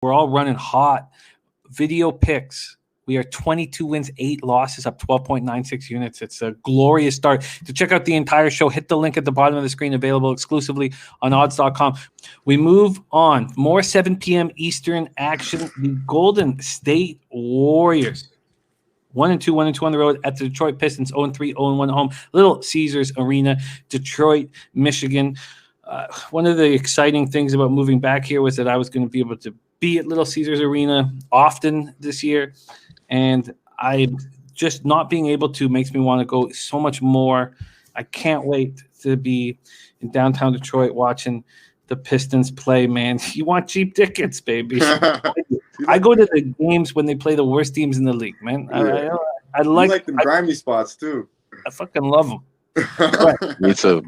We're all running hot. Video picks. We are 22 wins, 8 losses, up 12.96 units. It's a glorious start. To check out the entire show, hit the link at the bottom of the screen, available exclusively on odds.com. We move on. More 7 p.m. Eastern action. The Golden State Warriors. 1-2, 1-2 on the road at the Detroit Pistons. 0-3, 0-1 at home. Little Caesars Arena, Detroit, Michigan. One of the exciting things about moving back here was that I was going to be able to be at Little Caesars Arena often this year. And I just not being able to makes me want to go so much more. I can't wait to be in downtown Detroit watching the Pistons play, man. You want cheap tickets, baby. I go to the games when they play the worst teams in the league, man. Yeah. I like the grimy spots, too. I fucking love them. Me too.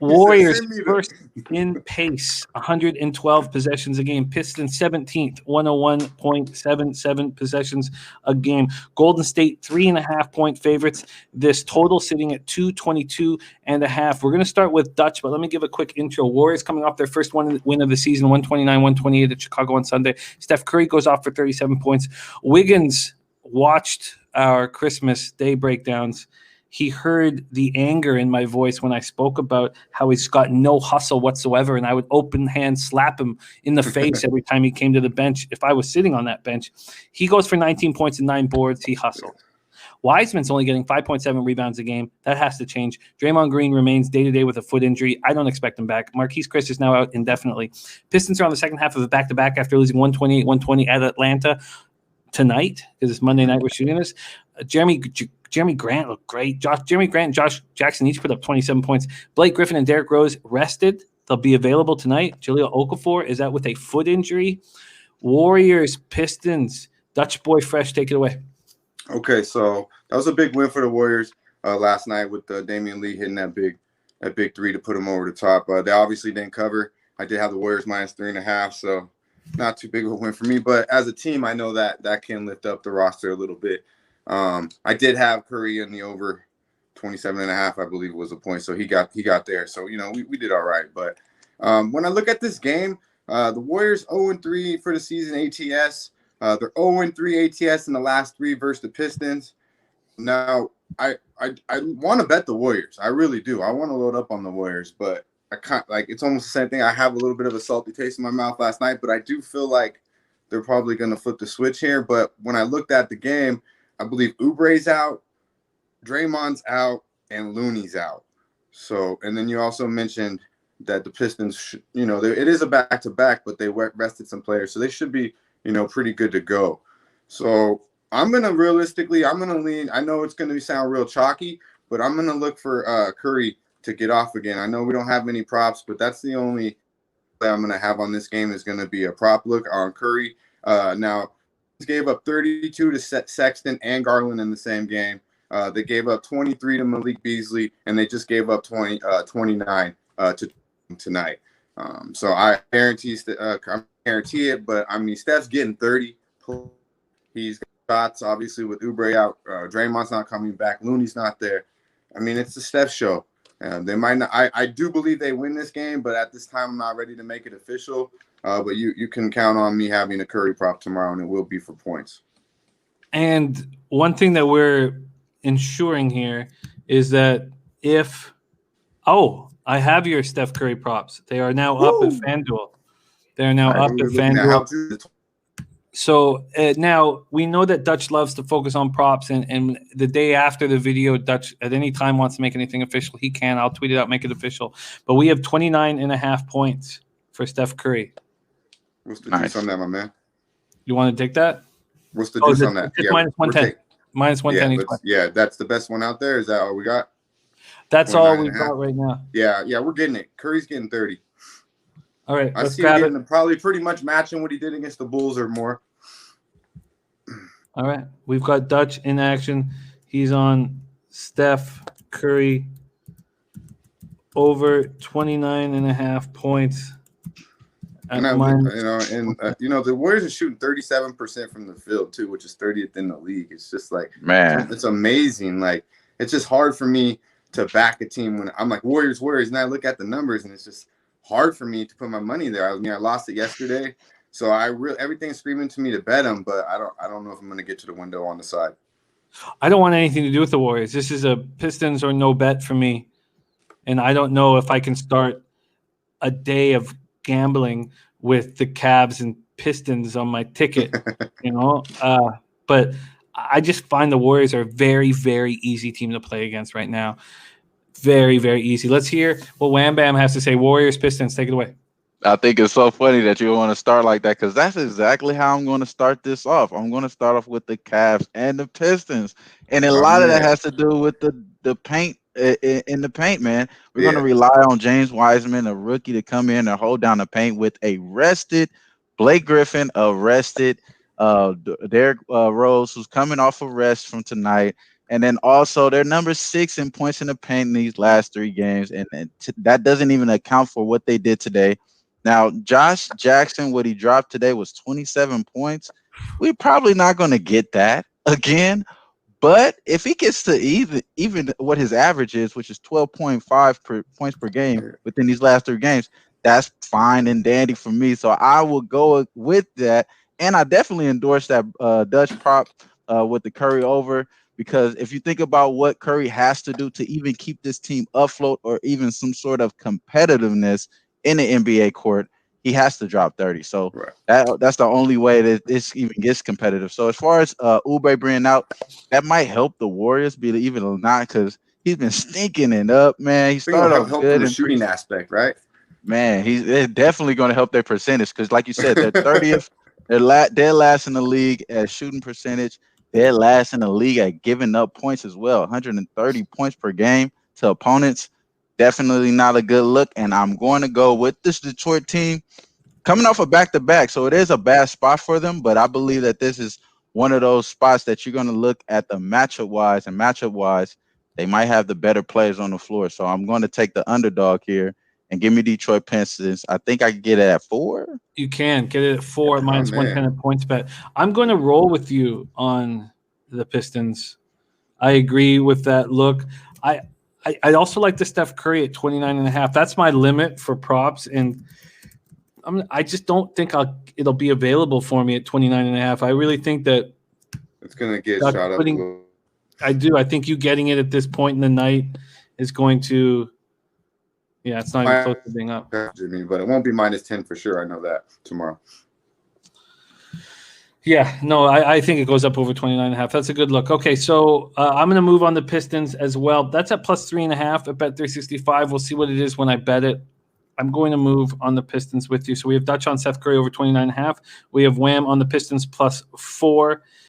Warriors first in pace, 112 possessions a game. Pistons 17th, 101.77 possessions a game. Golden State 3.5-point favorites. This total sitting at 222.5. We're going to start with Dutch, but let me give a quick intro. Warriors coming off their first win of the season, 129-128 at Chicago on Sunday. Steph Curry goes off for 37 points. Wiggins watched our Christmas Day breakdowns. He heard the anger in my voice when I spoke about how he's got no hustle whatsoever, and I would open hand slap him in the face every time he came to the bench if I was sitting on that bench. He goes for 19 points and 9 boards. He hustled. Wiseman's only getting 5.7 rebounds a game. That has to change. Draymond Green remains day-to-day with a foot injury. I don't expect him back. Marquise Chris is now out indefinitely. Pistons are on the second half of a back-to-back after losing 128-120 at Atlanta tonight, because it's Monday night we're shooting this. Jeremy Grant looked great. Jeremy Grant and Josh Jackson each put up 27 points. Blake Griffin and Derrick Rose rested. They'll be available tonight. Jahlil Okafor is out with a foot injury. Warriors, Pistons. Dutch boy Fresh, take it away. Okay, so that was a big win for the Warriors last night with Damian Lee hitting that big three to put them over the top. They obviously didn't cover. I did have the Warriors minus 3.5, so not too big of a win for me. But as a team, I know that can lift up the roster a little bit. I did have Curry in the over 27.5, I believe it was a point. So he got there. So, we did all right. But when I look at this game, the Warriors 0-3 for the season ATS. They're 0-3 ATS in the last 3 versus the Pistons. Now, I want to bet the Warriors. I really do. I want to load up on the Warriors, but I can't. It's almost the same thing. I have a little bit of a salty taste in my mouth last night, but I do feel like they're probably going to flip the switch here. But when I looked at the game, I believe Oubre's out, Draymond's out, and Looney's out. So, and then you also mentioned that the Pistons, it is a back-to-back, but they rested some players, so they should be, pretty good to go. So I'm going to lean. I know it's going to sound real chalky, but I'm going to look for Curry to get off again. I know we don't have many props, but that's the only play I'm going to have on this game is going to be a prop look on Curry. Now, gave up 32 to Sexton and Garland in the same game. They gave up 23 to Malik Beasley, and they just gave up 29 to tonight. So I guarantee it, but I mean, Steph's getting 30. He's got shots, obviously, with Oubre out. Draymond's not coming back. Looney's not there. I mean, it's the Steph show. They might not. I do believe they win this game, but at this time, I'm not ready to make it official. But you can count on me having a Curry prop tomorrow, and it will be for points. And one thing that we're ensuring here is that I have your Steph Curry props. They are now up at FanDuel. They're now up at FanDuel. So now we know that Dutch loves to focus on props, and the day after the video, Dutch at any time wants to make anything official, he can. I'll tweet it out, make it official. But we have 29.5 points for Steph Curry. What's the juice on that, my man? You want to take that? What's the juice on that? Yeah, minus 110. Minus 110. Yeah, that's the best one out there. Is that all we got? That's all we've got right now. Yeah, we're getting it. Curry's getting 30. All right, I see him getting probably pretty much matching what he did against the Bulls or more. All right, we've got Dutch in action. He's on Steph Curry over 29.5 points. The Warriors are shooting 37% from the field too, which is 30th in the league. It's just like, man, it's amazing. Like, it's just hard for me to back a team when I'm like Warriors, and I look at the numbers and it's just hard for me to put my money there. I mean, I lost it yesterday. So everything's screaming to me to bet them, but I don't know if I'm going to get to the window on the side. I don't want anything to do with the Warriors. This is a Pistons or no bet for me. And I don't know if I can start a day of gambling with the Cavs and Pistons on my ticket, but I just find the Warriors are a very, very easy team to play against right now. Very, very easy. Let's hear what Wham Bam has to say. Warriors, Pistons, take it away. I think it's so funny that you want to start like that because that's exactly how I'm going to start this off. I'm going to start off with the Cavs and the Pistons, and a lot of that has to do with the paint in the paint, man. We're going to rely on James Wiseman, a rookie, to come in and hold down the paint with a rested Blake Griffin, a rested Derrick Rose, who's coming off a rest from tonight. And then also they're number 6 in points in the paint in these last 3 games, and that doesn't even account for what they did today. Now, Josh Jackson, what he dropped today was 27 points. We're probably not going to get that again. But if he gets to even what his average is, which is 12.5 points per game within these last 3 games, that's fine and dandy for me. So I will go with that. And I definitely endorse that Dutch prop with the Curry over, because if you think about what Curry has to do to even keep this team afloat or even some sort of competitiveness in the NBA court, he has to drop 30. So that's the only way that this even gets competitive. So as far as Oubre bringing out, that might help the Warriors, be even or not, because he's been stinking it up, man. He started off good in the shooting aspect, right? Man, they're definitely going to help their percentage because, like you said, they're 30th. They're dead last in the league at shooting percentage. They're last in the league at giving up points as well. 130 points per game to opponents. Definitely not a good look. And I'm going to go with this Detroit team coming off a back-to-back. So it is a bad spot for them, but I believe that this is one of those spots that you're going to look at the matchup-wise. And matchup-wise, they might have the better players on the floor. So I'm going to take the underdog here and give me Detroit Pistons. I think I can get it at 4. You can get it at 4 minus 110 at points bet. I'm going to roll with you on the Pistons. I agree with that look. I also like the Steph Curry at 29.5. That's my limit for props, and I just don't think it'll be available for me at 29.5. I really think that it's going to get shot up a little. I do. I think you getting it at this point in the night is going to. Yeah, it's not even close to being up. But it won't be minus 10 for sure. I know that tomorrow. Yeah, no, I think it goes up over 29.5. That's a good look. Okay, so I'm going to move on the Pistons as well. That's at plus 3.5 at bet 365. We'll see what it is when I bet it. I'm going to move on the Pistons with you. So we have Dutch on Seth Curry over 29.5. We have Wham on the Pistons plus 4.